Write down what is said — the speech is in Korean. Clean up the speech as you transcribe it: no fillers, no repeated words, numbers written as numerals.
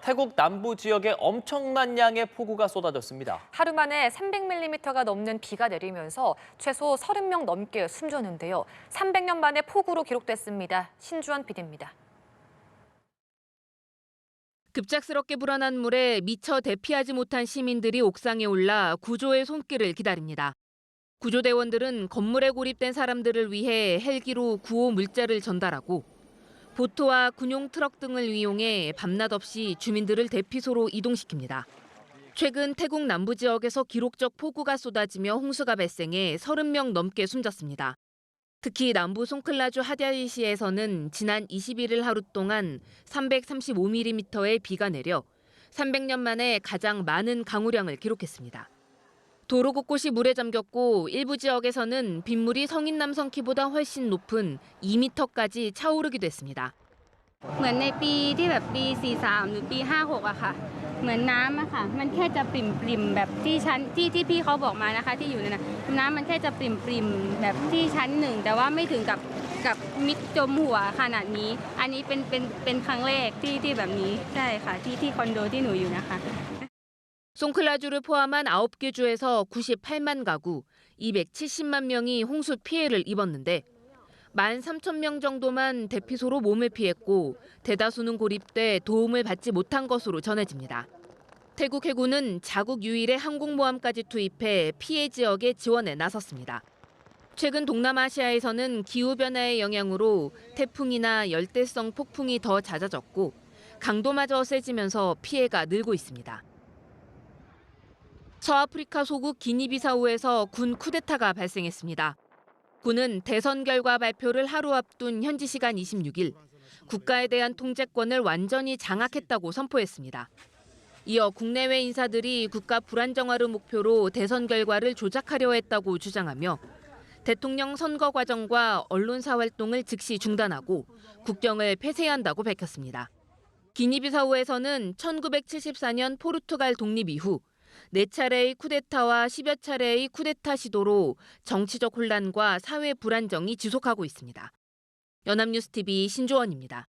태국 남부 지역에 엄청난 양의 폭우가 쏟아졌습니다. 하루 만에 300mm가 넘는 비가 내리면서 최소 30명 넘게 숨졌는데요. 300년 만에 폭우로 기록됐습니다. 신주원 PD입니다. 급작스럽게 불어난 물에 미처 대피하지 못한 시민들이 옥상에 올라 구조의 손길을 기다립니다. 구조대원들은 건물에 고립된 사람들을 위해 헬기로 구호 물자를 전달하고 보트와 군용 트럭 등을 이용해 밤낮 없이 주민들을 대피소로 이동시킵니다. 최근 태국 남부 지역에서 기록적 폭우가 쏟아지며 홍수가 발생해 30명 넘게 숨졌습니다. 특히 남부 송클라주 하디아이시에서는 지난 21일 하루 동안 335mm의 비가 내려 300년 만에 가장 많은 강우량을 기록했습니다. 도로 곳곳이 물에 잠겼고 일부 지역에서는 빗물이 성인 남성 키보다 훨씬 높은 2m까지 차오르기도 했습니다. เหมือนในปีที่แบบปี43หรือปี56อะค่ะเหมือนน้ำอะค่ะมันแค่จะปริ่มๆแบบที่ชั้นที่พี่เขาบอกมานะคะที่อยู่นั่นน่ะน้ำมันแค่จะปริ่มๆแบบที่ชั้น1แต่ว่าไม่ถึงกับมิดจมหัวขนาดนี้อันนี้เป็นครั้งแรกที่แบบนี้ใช่ค่ะที่คอนโดที่หนูอยู่นะคะ 송클라주를 포함한 9개 주에서 98만 가구, 270만 명이 홍수 피해를 입었는데 13,000명 정도만 대피소로 몸을 피했고 대다수는 고립돼 도움을 받지 못한 것으로 전해집니다. 태국 해군은 자국 유일의 항공모함까지 투입해 피해 지역에 지원에 나섰습니다. 최근 동남아시아에서는 기후변화의 영향으로 태풍이나 열대성 폭풍이 더 잦아졌고 강도마저 세지면서 피해가 늘고 있습니다. 서아프리카 소국 기니비사우에서 군 쿠데타가 발생했습니다. 군은 대선 결과 발표를 하루 앞둔 현지 시간 26일 국가에 대한 통제권을 완전히 장악했다고 선포했습니다. 이어 국내외 인사들이 국가 불안정화를 목표로 대선 결과를 조작하려 했다고 주장하며 대통령 선거 과정과 언론사 활동을 즉시 중단하고 국경을 폐쇄한다고 밝혔습니다. 기니비사우에서는 1974년 포르투갈 독립 이후 4차례의 쿠데타와 10여 차례의 쿠데타 시도로 정치적 혼란과 사회 불안정이 지속하고 있습니다. 연합뉴스 TV 신조원입니다.